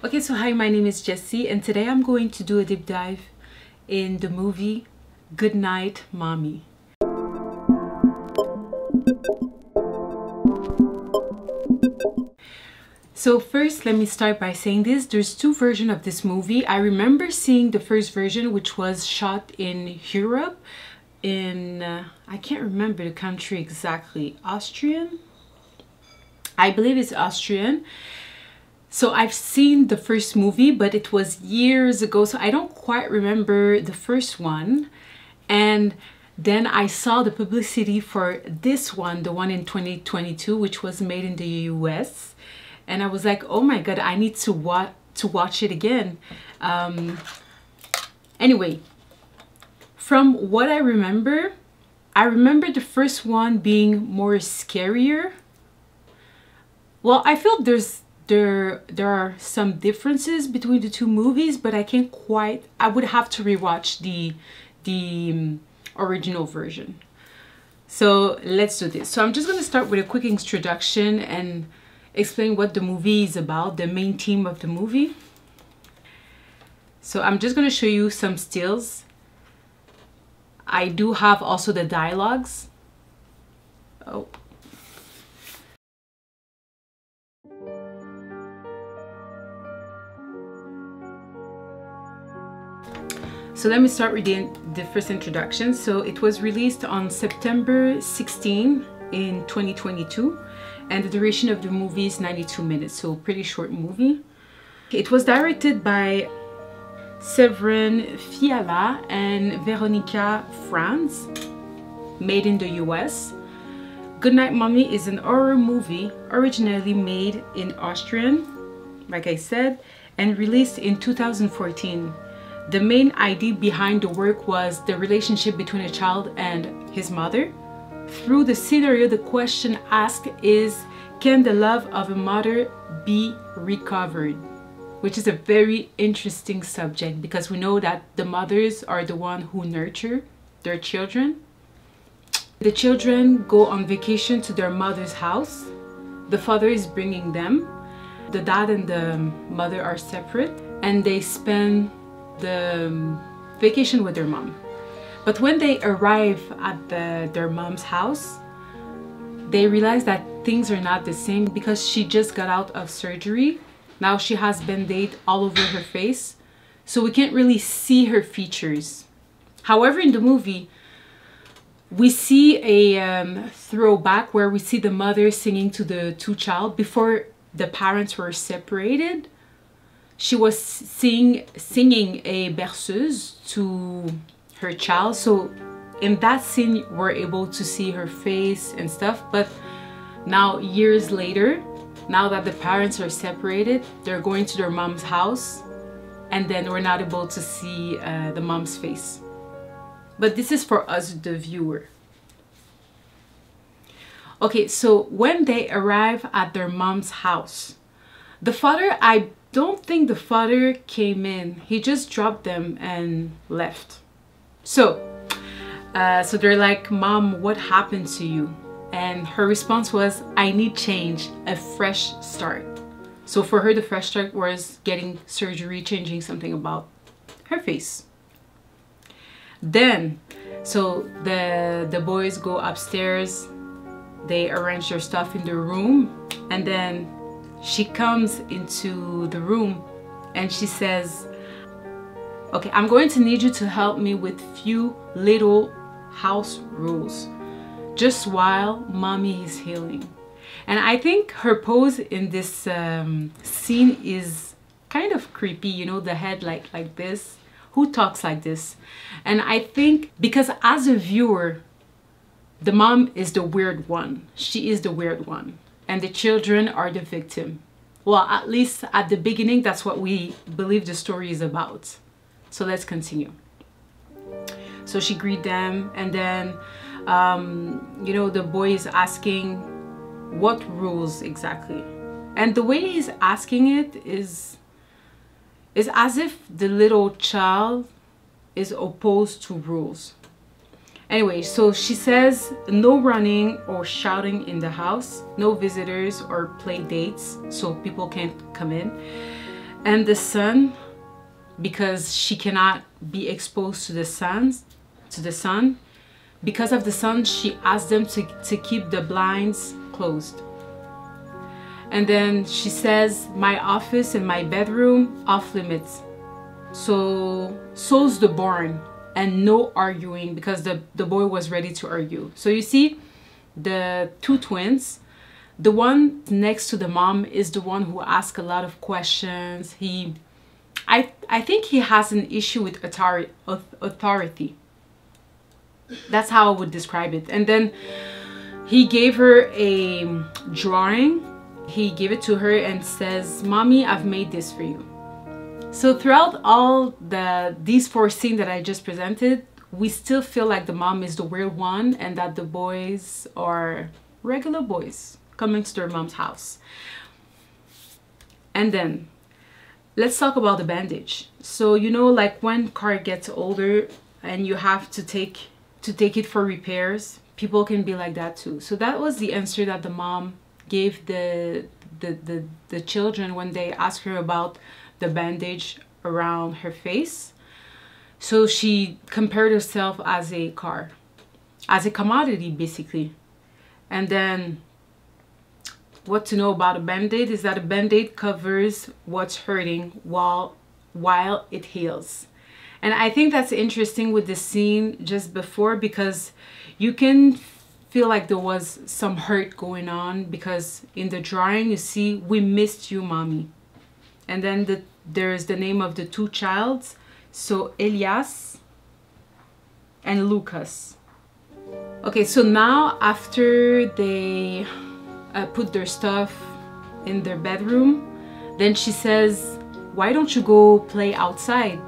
Okay, so hi, my name is Jessie, and today I'm going to do a deep dive in the movie Goodnight Mommy. So first, let me start by saying this. There's two versions of this movie. I remember seeing the first version, which was shot in Europe, in, I can't remember the country exactly, Austrian? I believe it's Austrian. So I've seen the first movie, but it was years ago, so I don't quite remember the first one. And then I saw the publicity for this one, the one in 2022, which was made in the US. And I was like, oh my God, I need to watch it again. Anyway, from what I remember the first one being more scarier. Well, I feel there are some differences between the two movies, but I can't quite, I would have to rewatch the original version. So let's do this. So I'm just going to start with a quick introduction and explain what the movie is about, the main theme of the movie. So I'm just going to show you some stills. I do have also the dialogues. Oh. So let me start with the first introduction. So it was released on September 16 in 2022, and the duration of the movie is 92 minutes, so pretty short movie. It was directed by Severin Fiala and Veronica Franz, made in the US. Goodnight Mommy is an horror movie originally made in Austrian, like I said, and released in 2014. The main idea behind the work was the relationship between a child and his mother. Through the scenario, the question asked is, can the love of a mother be recovered? Which is a very interesting subject, because we know that the mothers are the one who nurture their children. The children go on vacation to their mother's house. The father is bringing them. The dad and the mother are separate, and they spend the vacation with their mom. But when they arrive at their mom's house, they realize that things are not the same, because she just got out of surgery. Now she has band-aid all over her face, so we can't really see her features. However, in the movie, we see a throwback where we see the mother singing to the two children before the parents were separated. She was singing a berceuse to her child, so in that scene we're able to see her face and stuff. But now, years later, now that the parents are separated, they're going to their mom's house, and then we're not able to see the mom's face. But this is for us, the viewer. Okay, so when they arrive at their mom's house, the father, I don't think the father came in. He just dropped them and left. So they're like, Mom, what happened to you? And her response was, I need change, a fresh start. So for her, the fresh start was getting surgery, changing something about her face. Then, so the boys go upstairs, they arrange their stuff in their room, and then she comes into the room and she says, okay, I'm going to need you to help me with few little house rules, just while mommy is healing. And I think her pose in this scene is kind of creepy, you know, the head like this. Who talks like this? And I think because as a viewer, the mom is the weird one. She is the weird one. And the children are the victim. Well, at least at the beginning, that's what we believe the story is about. So let's continue. So she greeted them, and then, you know, the boy is asking what rules exactly. And the way he's asking it is as if the little child is opposed to rules. Anyway, so she says no running or shouting in the house, no visitors or play dates, so people can't come in. And the son, because she cannot be exposed to the sun, because of the sun, she asked them to keep the blinds closed. And then she says, my office and my bedroom off limits. So's the barn, and no arguing, because the boy was ready to argue. So you see, the two twins, the one next to the mom is the one who asks a lot of questions. I think he has an issue with authority. That's how I would describe it. And then he gave her a drawing. He gave it to her and says, Mommy, I've made this for you. So throughout all these 4 scenes that I just presented, we still feel like the mom is the weird one and that the boys are regular boys coming to their mom's house. And then let's talk about the bandage. So you know, like when car gets older and you have to take it for repairs, people can be like that too. So that was the answer that the mom gave the children when they asked her about the bandage around her face. So she compared herself as a car, as a commodity basically. And then what to know about a band-aid is that a band-aid covers what's hurting while it heals. And I think that's interesting with the scene just before, because you can feel like there was some hurt going on, because in the drawing you see, we missed you, Mommy. And then there's the name of the 2 childs, so Elias and Lucas. Okay, so now after they put their stuff in their bedroom, then she says, why don't you go play outside?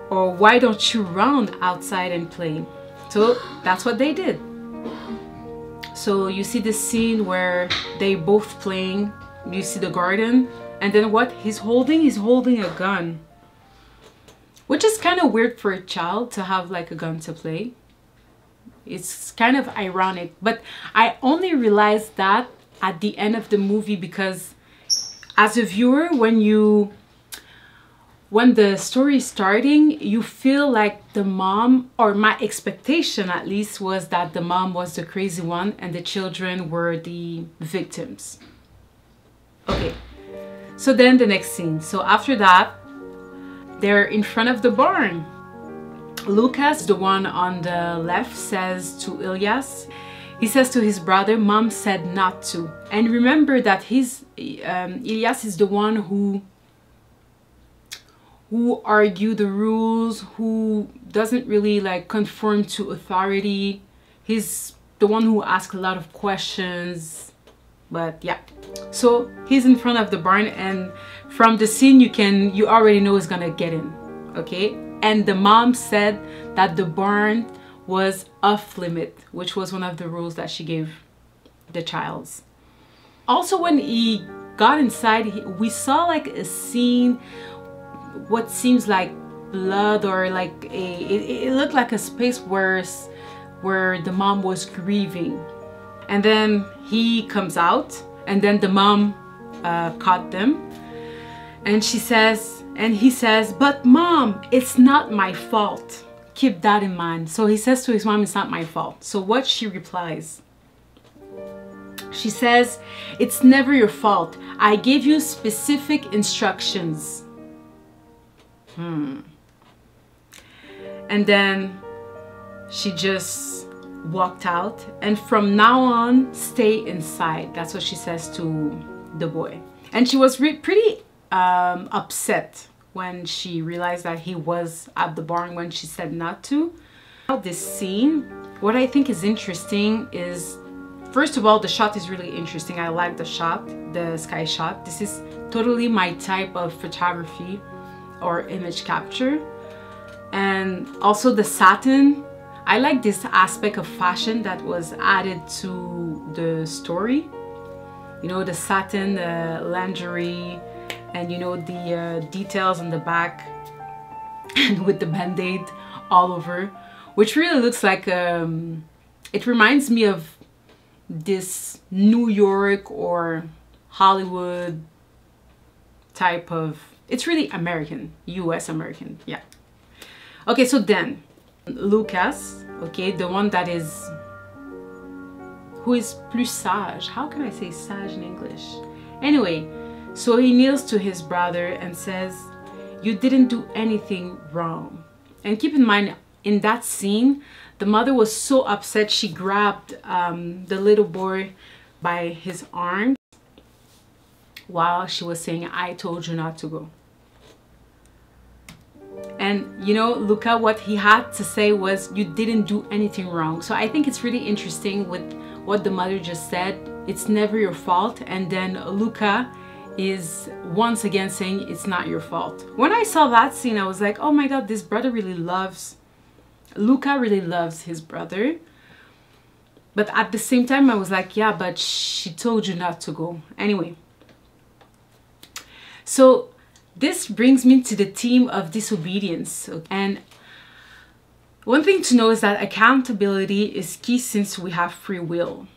Or why don't you run outside and play? So that's what they did. So you see this scene where they both playing. You see the garden, and then what he's holding a gun, which is kind of weird for a child to have like a gun to play. It's kind of ironic, but I only realized that at the end of the movie, because as a viewer, when the story is starting, you feel like the mom, or my expectation at least, was that the mom was the crazy one and the children were the victims. Okay, so then the next scene. So after that, they're in front of the barn. Lucas, the one on the left, says to Elias, he says to his brother, Mom said not to. And remember that Elias is the one who argue the rules, who doesn't really like conform to authority. He's the one who asks a lot of questions. But yeah, so he's in front of the barn, and from the scene you already know he's gonna get in. Okay, and the mom said that the barn was off limit, which was one of the rules that she gave the childs. Also, when he got inside, we saw like a scene, what seems like blood, or like it looked like a space where the mom was grieving. And then he comes out, and then the mom caught them, and he says, but Mom, it's not my fault. Keep that in mind. So he says to his mom, it's not my fault. So what she replies, she says, it's never your fault. I gave you specific instructions. And then she just walked out, and from now on, stay inside. That's what she says to the boy. And she was pretty upset when she realized that he was at the barn when she said not to. This scene, what I think is interesting is, first of all, the shot is really interesting. I like the shot, the sky shot. This is totally my type of photography or image capture. And also the satin, I like this aspect of fashion that was added to the story. You know, the satin, the lingerie, and you know, the details on the back, and with the band-aid all over, which really looks like, it reminds me of this New York or Hollywood type of, it's really American, US American, yeah. Okay, so then Lucas, okay, the one that is, who is plus sage. How can I say sage in English? Anyway, so he kneels to his brother and says, "You didn't do anything wrong." And keep in mind, in that scene, the mother was so upset, she grabbed the little boy by his arm while she was saying, "I told you not to go." And you know, Luca, what he had to say was, "You didn't do anything wrong." So I think it's really interesting with what the mother just said. It's never your fault. And then Luca is once again saying it's not your fault. When I saw that scene, I was like, oh my God, this brother really loves, Luca really loves his brother. But at the same time, I was like, yeah, but she told you not to go. Anyway. So this brings me to the theme of disobedience. And one thing to know is that accountability is key since we have free will.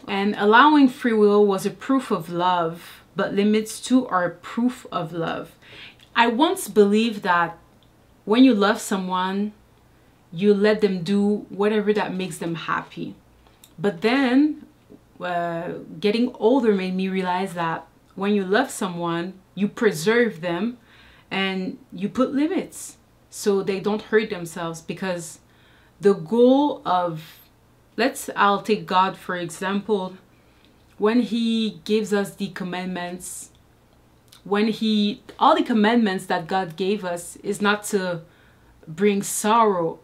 And allowing free will was a proof of love, but limits too are a proof of love. I once believed that when you love someone, you let them do whatever that makes them happy. But then getting older made me realize that when you love someone, you preserve them and you put limits so they don't hurt themselves, because the goal of, I'll take God for example. When he gives us the commandments, all the commandments that God gave us is not to bring sorrow,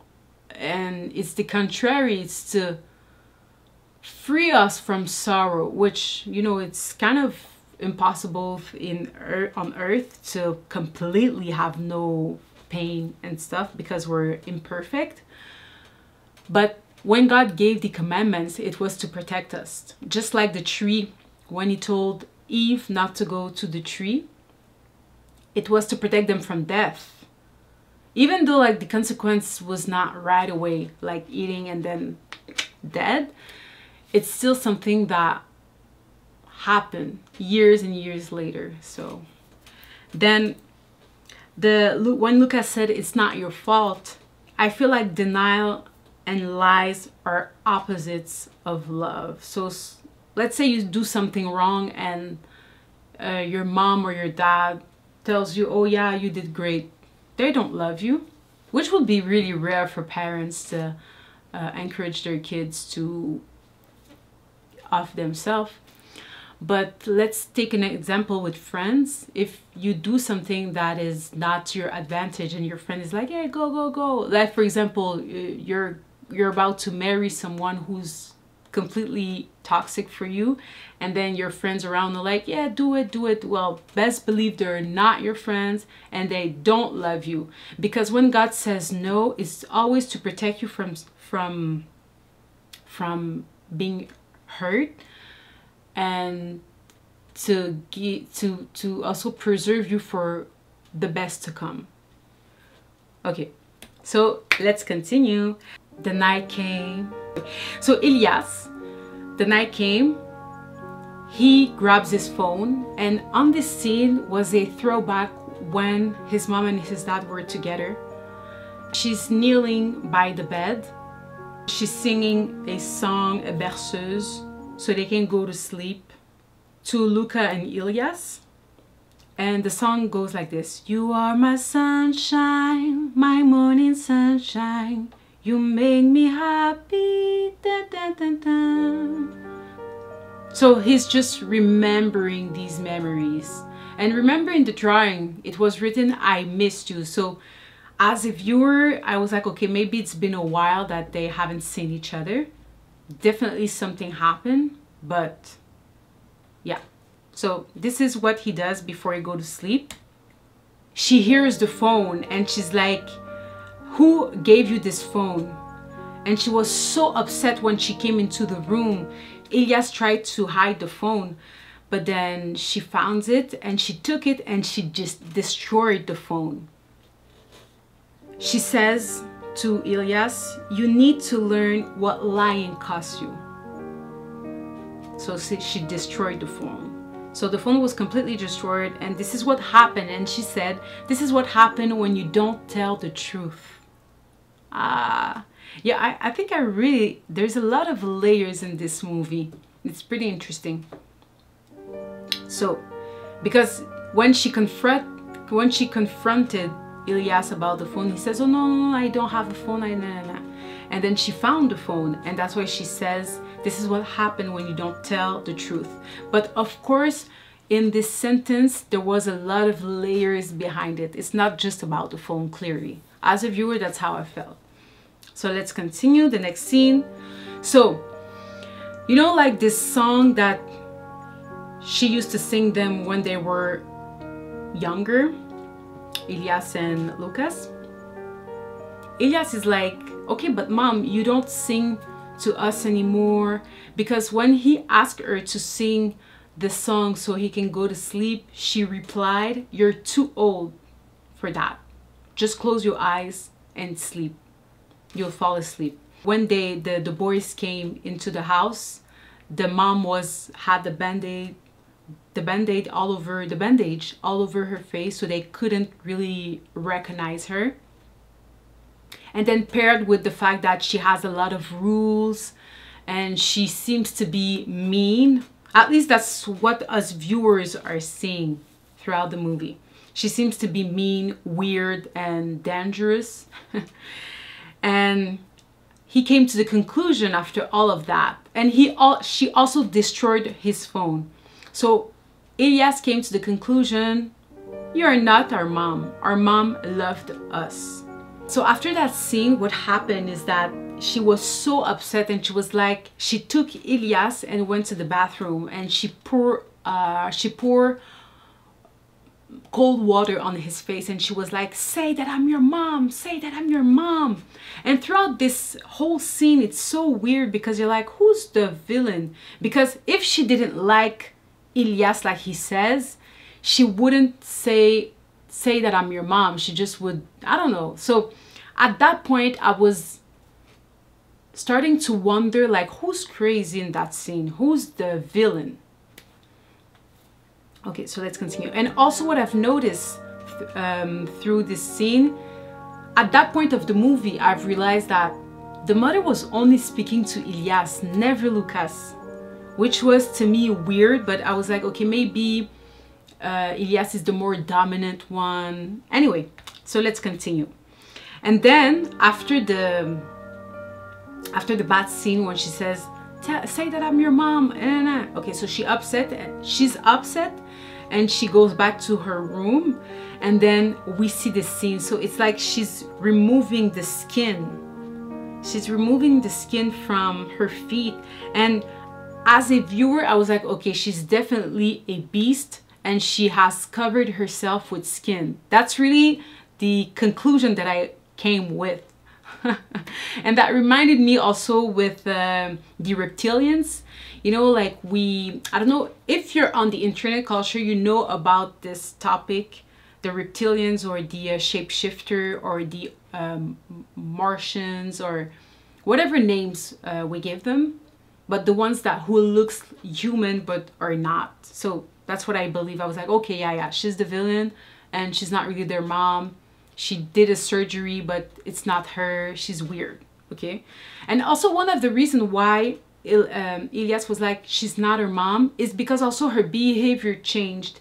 and it's the contrary, it's to free us from sorrow, which, you know, it's kind of impossible on earth to completely have no pain and stuff because we're imperfect. But when God gave the commandments, it was to protect us. Just like the tree, when he told Eve not to go to the tree, it was to protect them from death. Even though like the consequence was not right away, like eating and then dead, it's still something that happened years and years later. So then when Lucas said it's not your fault, I feel like denial and lies are opposites of love. So let's say you do something wrong and your mom or your dad tells you, oh yeah, you did great. They don't love you, which would be really rare for parents to encourage their kids to off themselves. But let's take an example with friends. If you do something that is not to your advantage and your friend is like, yeah, go, go, go. Like for example, you're about to marry someone who's completely toxic for you, and then your friends around are like, yeah, do it, do it. Well, best believe they're not your friends and they don't love you, because when God says no, it's always to protect you from being hurt, and to also preserve you for the best to come. Okay, so let's continue. The night came. So Elias, the night came, he grabs his phone, and on this scene was a throwback when his mom and his dad were together. She's kneeling by the bed. She's singing a song, a berceuse, so they can go to sleep, to Luca and Elias. And the song goes like this: you are my sunshine, my morning sunshine, you make me happy, dun, dun, dun, dun. So he's just remembering these memories. And remember, in the drawing, it was written, I missed you. So as a viewer, I was like, okay, maybe it's been a while that they haven't seen each other. Definitely something happened, but yeah. So this is what he does before he goes to sleep. She hears the phone and she's like, who gave you this phone? And she was so upset when she came into the room. Elias tried to hide the phone, but then she found it and she took it and she just destroyed the phone. She says to Elias, you need to learn what lying costs you. So she destroyed the phone. So the phone was completely destroyed, and this is what happened. And she said, this is what happened when you don't tell the truth. Yeah, I think there's a lot of layers in this movie. It's pretty interesting. So, because when she confronted Elias about the phone, he says, oh no, I don't have a phone, nah. And then she found the phone, and that's why she says, this is what happened when you don't tell the truth. But of course, in this sentence, there was a lot of layers behind it. It's not just about the phone, clearly. As a viewer, that's how I felt. So let's continue the next scene. So, you know, like this song that she used to sing them when they were younger, Elias and Lucas. Elias is like, okay, but mom, you don't sing to us anymore. Because when he asked her to sing the song so he can go to sleep, she replied, you're too old for that. Just close your eyes and sleep. You'll fall asleep. When the boys came into the house, the mom had the bandage all over her face, so they couldn't really recognize her. And then paired with the fact that she has a lot of rules and she seems to be mean. At least that's what us viewers are seeing throughout the movie. She seems to be mean, weird, and dangerous. And he came to the conclusion after all of that. And she also destroyed his phone. So Elias came to the conclusion, you're not our mom. Our mom loved us. So after that scene, what happened is that she was so upset, and she was like, she took Elias and went to the bathroom, and she poured cold water on his face, and she was like, say that I'm your mom, say that I'm your mom. And throughout this whole scene, it's so weird because you're like, who's the villain? Because if she didn't like Elias like he says, she wouldn't say that I'm your mom. She just would, I don't know. So at that point, I was starting to wonder, like, who's crazy in that scene? Who's the villain? Okay, so let's continue. And also what I've noticed through this scene, at that point of the movie, I've realized that the mother was only speaking to Elias, never Lucas, which was to me weird, but I was like, okay, maybe Elias is the more dominant one. Anyway, so let's continue. And then after the bad scene, when she says, say that I'm your mom, okay, so she's upset, and she goes back to her room, and then we see the scene. So it's like she's removing the skin. She's removing the skin from her feet, and as a viewer, I was like, okay, she's definitely a beast, and she has covered herself with skin. That's really the conclusion that I came with. And that reminded me also with the reptilians. You know, like I don't know if you're on the internet culture, you know about this topic, the reptilians, or the shapeshifter, or the Martians, or whatever names we give them, but the ones who looks human but are not. So that's what I believe. I was like, okay, yeah, she's the villain, and she's not really their mom. She did a surgery, but it's not her. She's weird, okay? And also one of the reasons why Elias was like, she's not her mom, is because also her behavior changed.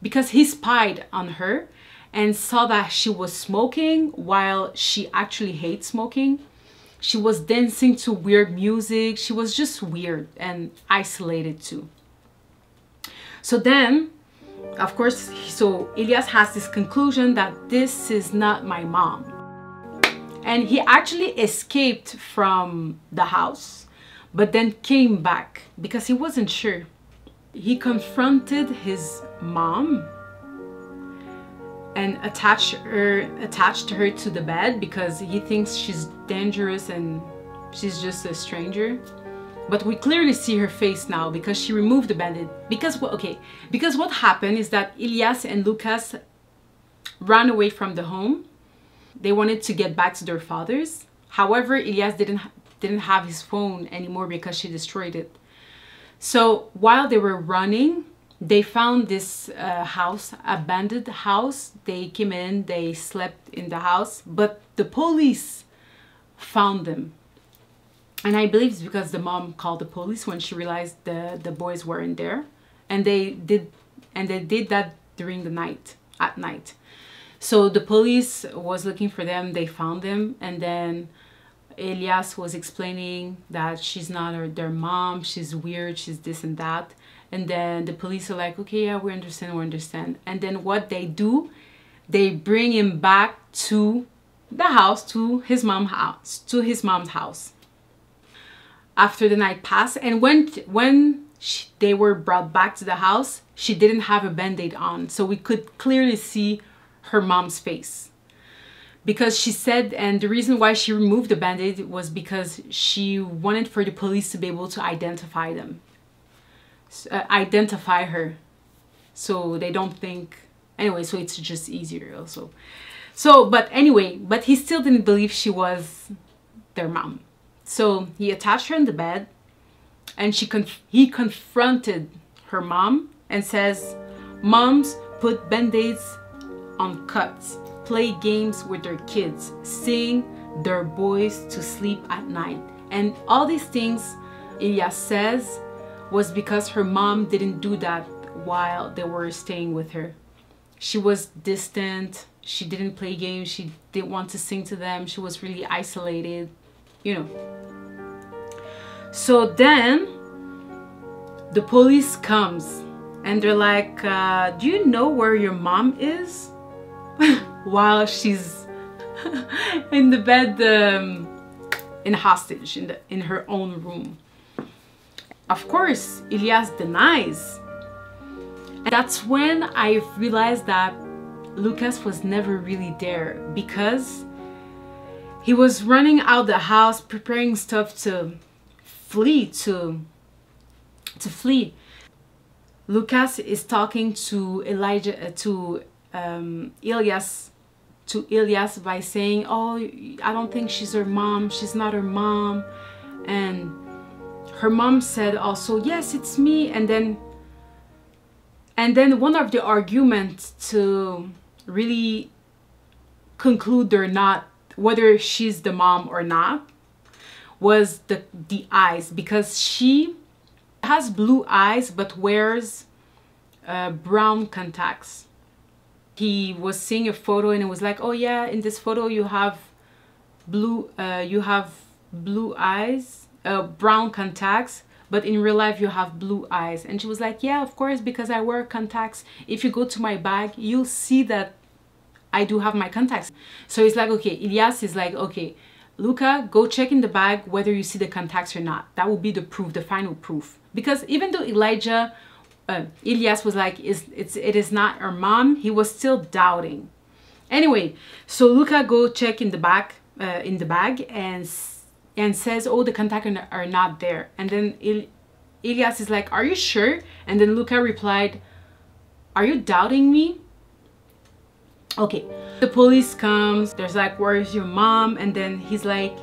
Because he spied on her and saw that she was smoking while she actually hates smoking. She was dancing to weird music. She was just weird and isolated too. So then, of course, so Elias has this conclusion that this is not my mom. And he actually escaped from the house, but then came back because he wasn't sure. He confronted his mom and attached her to the bed because he thinks she's dangerous and she's just a stranger. But we clearly see her face now because she removed the bandage. Because what happened is that Elias and Lucas ran away from the home. They wanted to get back to their fathers. However, Elias didn't have his phone anymore because she destroyed it. So while they were running, they found this house, abandoned house. They came in, they slept in the house, but the police found them. And I believe it's because the mom called the police when she realized the boys weren't there. And they did that during the night, at night. So the police was looking for them, they found them, and then Elias was explaining that she's not their mom, she's weird, she's this and that. And then the police are like, okay, yeah, we understand. And then what they do, they bring him back to the house, to his mom's house. After the night passed, and when they were brought back to the house, she didn't have a band-aid on, so we could clearly see her mom's face. Because she said, and the reason why she removed the band-aid was because she wanted for the police to be able to identify them. Identify her. So they don't think... Anyway, so it's just easier also. So, but anyway, but he still didn't believe she was their mom. So he attached her in the bed, and he confronted her mom and says, moms put band-aids on cuts, play games with their kids, sing their boys to sleep at night. And all these things Elias says was because her mom didn't do that while they were staying with her. She was distant, she didn't play games, she didn't want to sing to them, she was really isolated, you know. So then the police comes and they're like, do you know where your mom is? While she's in the bed, in hostage, in her own room. Of course, Elias denies. And that's when I realized that Lucas was never really there, because he was running out the house, preparing stuff to flee, to flee. Lucas is talking to Elias by saying, oh, I don't think she's her mom, she's not her mom. And her mom said also, yes, it's me. And then one of the arguments to really conclude they're not, whether she's the mom or not, was the eyes, because she has blue eyes but wears brown contacts. He was seeing a photo and it was like, oh yeah, in this photo you have blue eyes, brown contacts, but in real life you have blue eyes. And she was like, yeah, of course, because I wear contacts. If you go to my bag, you'll see that I do have my contacts. So he's like, okay, Elias is like, okay, Luca, go check in the bag whether you see the contacts or not. That will be the proof, the final proof. Because even though Elias was like, it is not her mom, he was still doubting. Anyway, so Luca go check in the bag, and says, oh, the contacts are not there. And then Elias is like, are you sure? And then Luca replied, are you doubting me? Okay, the police comes, there's like, where's your mom? And then he's like,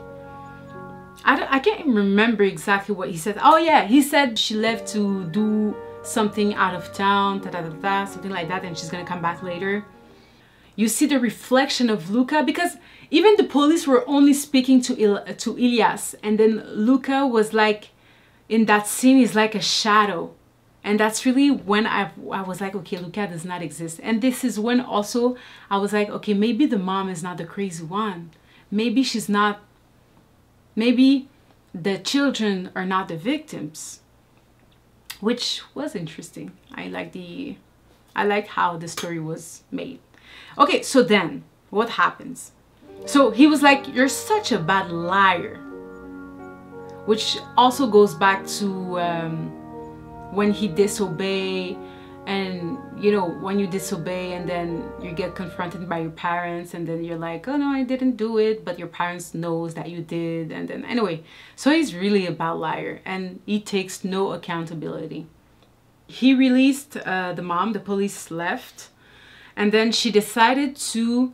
I can't remember exactly what he said. Oh yeah, he said she left to do something out of town, something like that, and she's gonna come back later. You see the reflection of Luca, because even the police were only speaking to Elias, and then Luca was like, in that scene, is like a shadow. And that's really when I was like, okay, Luca does not exist. And this is when also I was like, okay, maybe the mom is not the crazy one. Maybe she's not, maybe the children are not the victims. Which was interesting. I like how the story was made. Okay, so then what happens? So he was like, you're such a bad liar. Which also goes back to when he disobeyed, and you know, when you disobey and then you get confronted by your parents, and then you're like, oh no, I didn't do it, but your parents knows that you did. And then anyway, so he's really a bad liar, and he takes no accountability. He released the mom, the police left, and then she decided to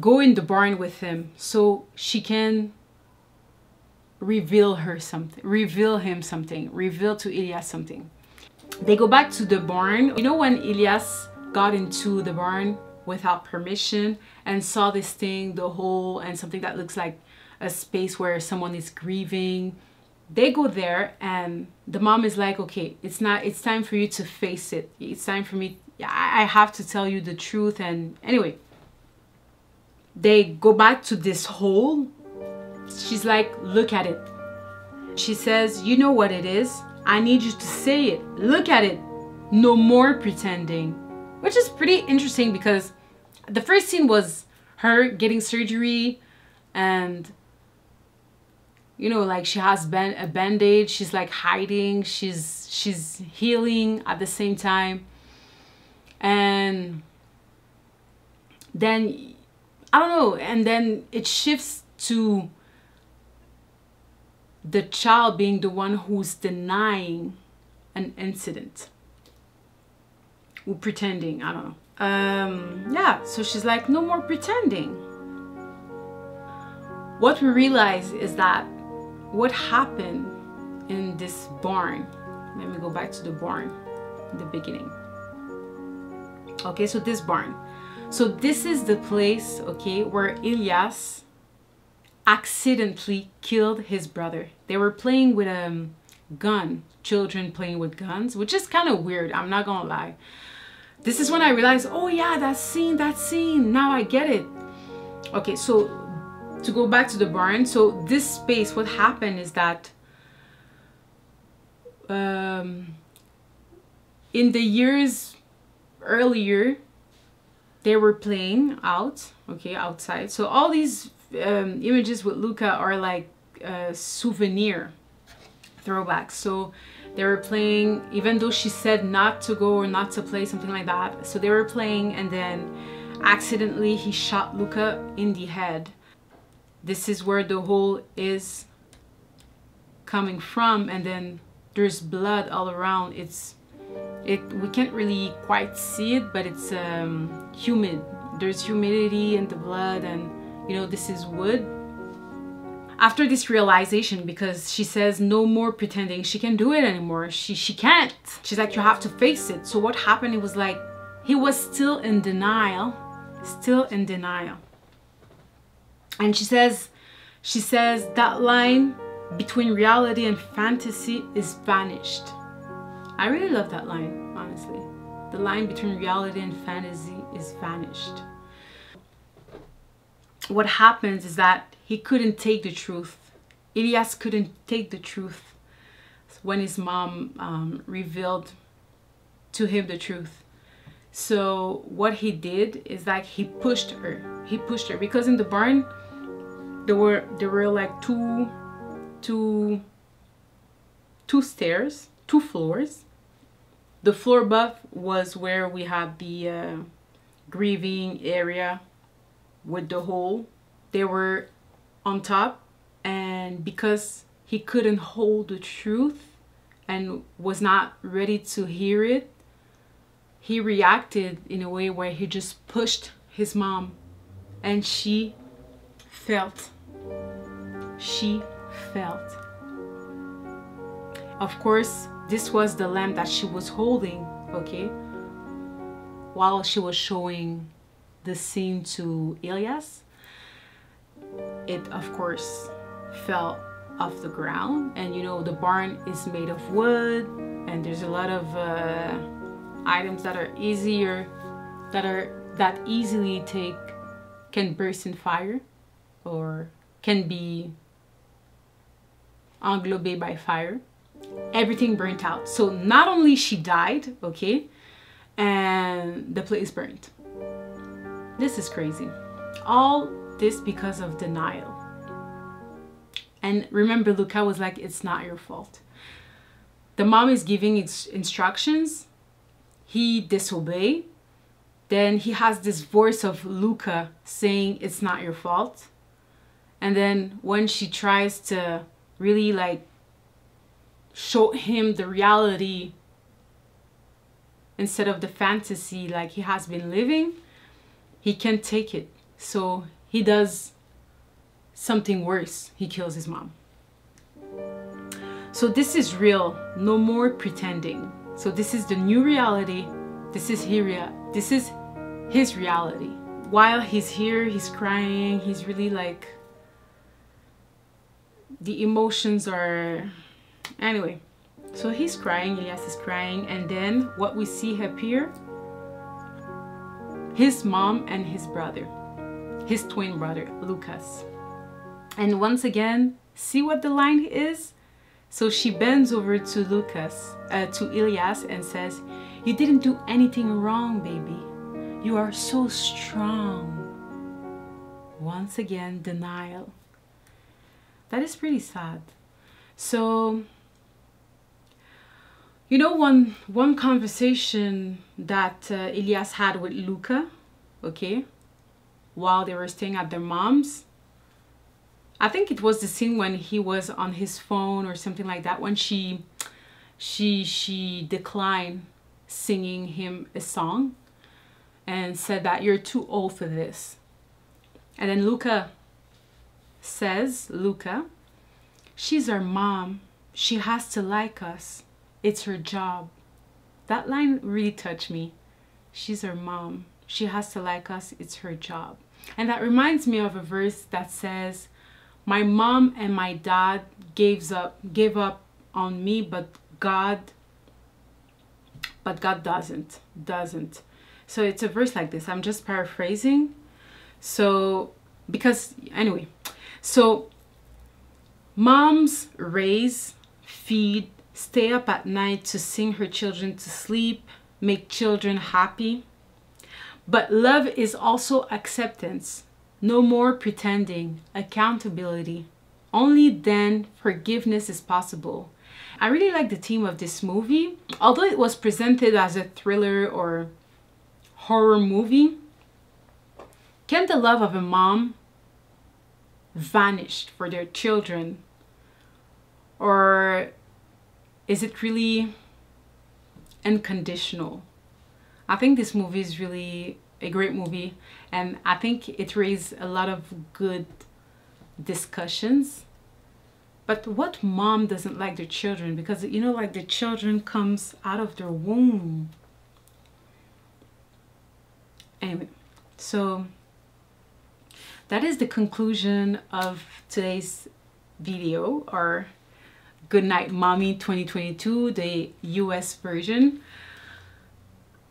go in the barn with him so she can reveal him something, reveal to Elias something. They go back to the barn. You know when Elias got into the barn without permission and saw this thing, the hole, and something that looks like a space where someone is grieving. They go there and the mom is like, okay, it's time for you to face it. It's time for me, I have to tell you the truth. And anyway, they go back to this hole. She's like, look at it. She says, you know what it is? I need you to say it. Look at it. No more pretending. Which is pretty interesting because the first scene was her getting surgery and, you know, like she has a band-aid. She's like hiding. She's healing at the same time. And then, I don't know. And then it shifts to the child being the one who's denying an incident. Or pretending, I don't know. Yeah, so she's like, no more pretending. What we realize is that what happened in this barn, let me go back to the barn in the beginning. Okay, so this barn. So this is the place, okay, where Elias accidentally killed his brother. They were playing with a gun, children playing with guns, which is kind of weird, I'm not gonna lie. This is when I realized, oh yeah, that scene, now I get it. Okay, so to go back to the barn, so this space, what happened is that in the years earlier, they were playing out, okay, outside. So all these images with Luca are like souvenir throwbacks. So they were playing, even though she said not to go or not to play, something like that. So they were playing and then accidentally he shot Luca in the head. This is where the hole is coming from, and then there's blood all around. We can't really quite see it, but it's humid. There's humidity in the blood, and you know, this is wood. After this realization, because she says no more pretending, she can't do it anymore. She can't. She's like, you have to face it. So what happened, it was like he was still in denial, and she says that line between reality and fantasy is vanished. I really love that line, honestly. The line between reality and fantasy is vanished. What happens is that he couldn't take the truth. Elias couldn't take the truth when his mom revealed to him the truth. So what he did is like he pushed her. He pushed her because in the barn there were like two stairs, two floors. The floor above was where we had the grieving area with the hole. They were on top, and because he couldn't hold the truth and was not ready to hear it, he reacted in a way where he just pushed his mom, and she felt. Of course, this was the lamp that she was holding, okay, while she was showing the scene to Elias. It of course fell off the ground, and you know, the barn is made of wood, and there's a lot of items that are that easily can burst in fire or can be englobed by fire. Everything burnt out. So not only she died, okay, and the place burnt. This is crazy. All this because of denial. And remember, Luca was like, it's not your fault. The mom is giving instructions. He disobeyed. Then he has this voice of Luca saying, it's not your fault. And then when she tries to really like show him the reality instead of the fantasy like he has been living, he can't take it. So he does something worse. He kills his mom. So this is real, no more pretending. So this is the new reality. This is his reality. While he's here, he's crying, he's really like, the emotions are, anyway. So he's crying, Elias is crying, and then what we see appear, his mom and his brother, his twin brother, Lucas. And once again, see what the line is? So she bends over to to Elias and says, "You didn't do anything wrong, baby. You are so strong." Once again, denial. That is pretty sad. So, you know, one conversation that Elias had with Luca, okay, while they were staying at their mom's. I think it was the scene when he was on his phone or something like that, when she declined singing him a song and said that you're too old for this. And then Luca says, she's our mom. She has to like us. It's her job. That line really touched me. She's our mom. She has to like us. It's her job. And that reminds me of a verse that says, "My mom and my dad gave up on me, but God doesn't. So it's a verse like this. I'm just paraphrasing. So, because anyway, so moms raise, feed, stay up at night to sing her children to sleep, make children happy. But love is also acceptance. No more pretending, accountability. Only then forgiveness is possible." I really like the theme of this movie. Although it was presented as a thriller or horror movie, can the love of a mom vanish for their children? Or is it really unconditional? I think this movie is really a great movie, and I think it raised a lot of good discussions. But what mom doesn't like their children? Because, you know, like, the children comes out of their womb. Anyway, so that is the conclusion of today's video, or Goodnight Mommy 2022, the US version.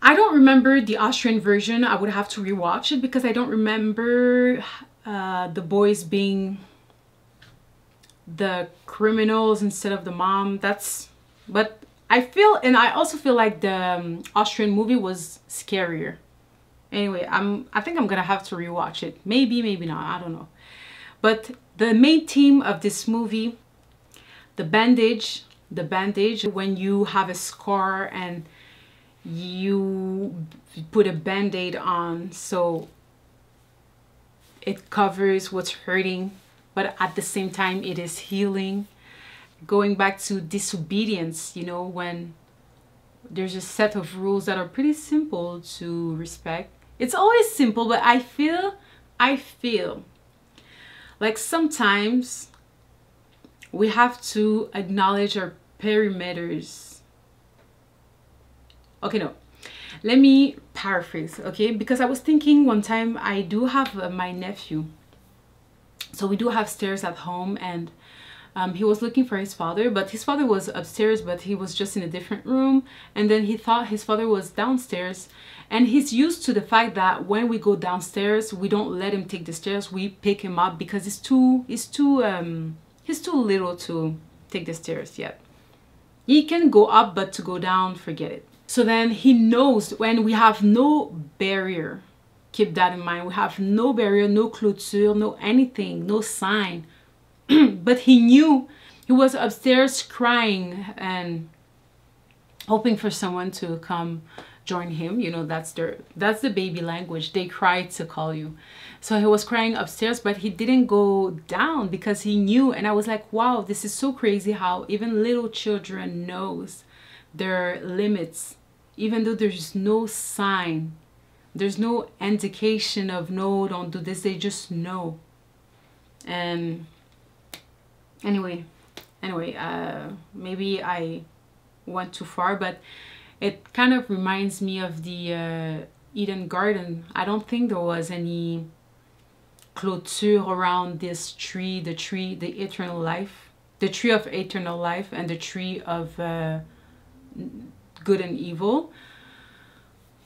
I don't remember the Austrian version. I would have to rewatch it because I don't remember the boys being the criminals instead of the mom. But I feel, and I also feel like the Austrian movie was scarier. Anyway, I think I'm gonna have to rewatch it. Maybe, maybe not, I don't know. But the main theme of this movie, the bandage, when you have a scar and you put a band-aid on so it covers what's hurting, but at the same time it is healing. Going back to disobedience, you know, when there's a set of rules that are pretty simple to respect. It's always simple, but I feel like sometimes we have to acknowledge our perimeters. Okay, no, let me paraphrase, okay? Because I was thinking one time, I do have my nephew. So we do have stairs at home, and he was looking for his father, but his father was upstairs, but he was just in a different room. And then he thought his father was downstairs, and he's used to the fact that when we go downstairs, we don't let him take the stairs, we pick him up, because he's too little to take the stairs yet. He can go up, but to go down, forget it. So then he knows when we have no barrier. Keep that in mind. We have no barrier, no clôture, no anything, no sign. But he knew. He was upstairs crying and hoping for someone to come join him. You know, that's the baby language. They cry to call you. So he was crying upstairs, but he didn't go down because he knew. And I was like, wow, this is so crazy how even little children knows their limits, even though there's no sign. There's no indication of no, don't do this. They just know. And anyway, Anyway, maybe I went too far, but it kind of reminds me of the Eden Garden. I don't think there was any clôture around this tree, the eternal life, the tree of eternal life, and the tree of good and evil.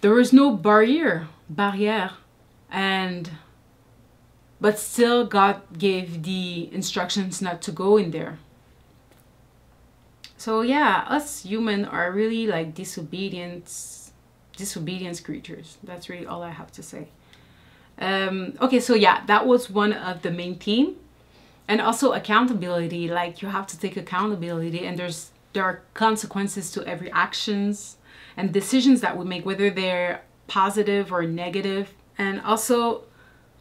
There was no barrier, and but still God gave the instructions not to go in there. So yeah, us human are really like disobedience creatures. That's really all I have to say. Okay, so yeah, that was one of the main theme. And also accountability, like you have to take accountability, and there are consequences to every actions and decisions that we make, whether they're positive or negative. And also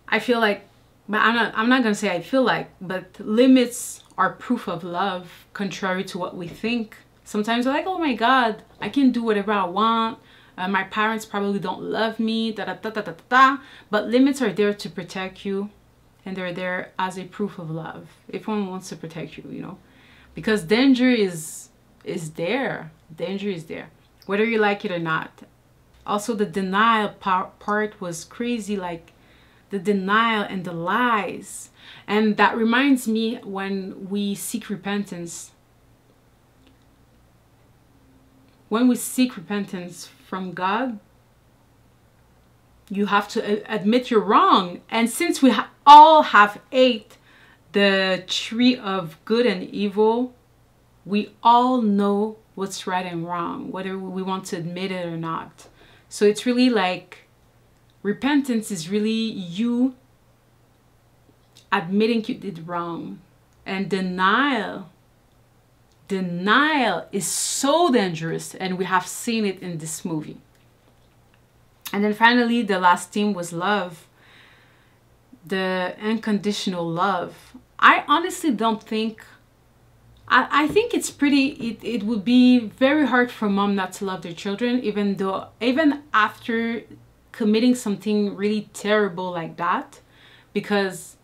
I feel like, but I'm not gonna say I feel like, but limits are proof of love, contrary to what we think. Sometimes we're like, oh my God, I can do whatever I want. My parents probably don't love me, da da da da da da. But limits are there to protect you, and they're there as a proof of love. If one wants to protect you, you know, because danger is there. Danger is there, whether you like it or not. Also, the denial part was crazy, like the denial and the lies. And that reminds me, when we seek repentance, from God, you have to admit you're wrong. And since we all have ate the tree of good and evil, we all know what's right and wrong, whether we want to admit it or not. So it's really like, repentance is really you admitting you did wrong. And denial is so dangerous, and we have seen it in this movie. And then finally, the last theme was love, the unconditional love. I honestly don't think, I think it's pretty, it would be very hard for mom not to love their children, even after committing something really terrible like that, because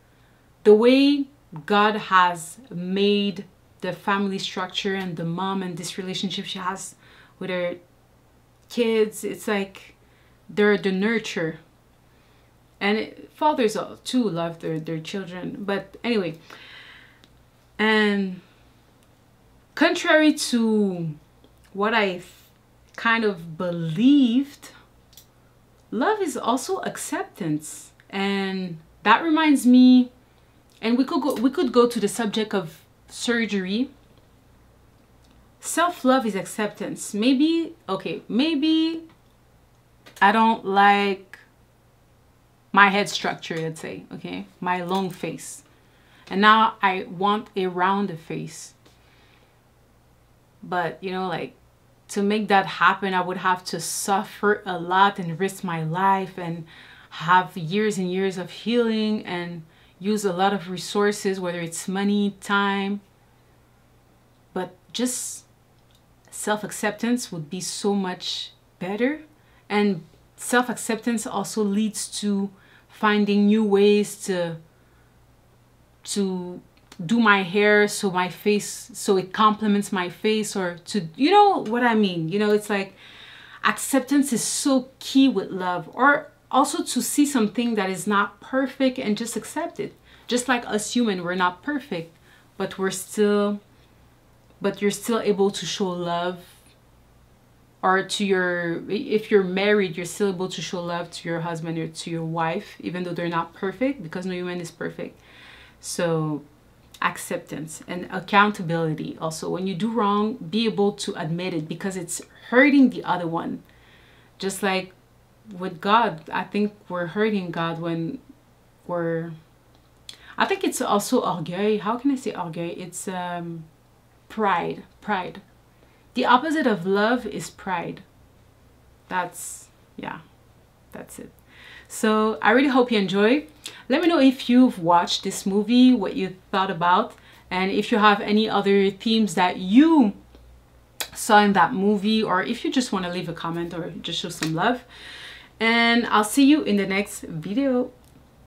the way God has made the family structure and the mom and this relationship she has with her kids, it's like they're the nurture. And fathers too love their children. But anyway, and contrary to what I kind of believed, love is also acceptance. And that reminds me, and we could go to the subject of surgery. Self-love is acceptance. Maybe, okay, maybe I don't like my head structure, let's say, okay, my long face, and now I want a rounder face. But you know, like, to make that happen, I would have to suffer a lot and risk my life and have years and years of healing and use a lot of resources, whether it's money, time. But just self-acceptance would be so much better. And self-acceptance also leads to finding new ways to do my hair so my face, so it complements my face, or to, you know what I mean? You know, it's like acceptance is so key with love. Or also to see something that is not perfect and just accept it. Just like us human, we're not perfect, but you're still able to show love. Or to if you're married, you're still able to show love to your husband or to your wife, even though they're not perfect, because no human is perfect. So acceptance and accountability also. When you do wrong, be able to admit it, because it's hurting the other one. Just like with God, I think we're hurting God when I think it's also orgueil. How can I say orgueil? It's pride. The opposite of love is pride. That's it. So I really hope you enjoy. Let me know if you've watched this movie, what you thought about, and if you have any other themes that you saw in that movie, or if you just want to leave a comment or just show some love. And I'll see you in the next video.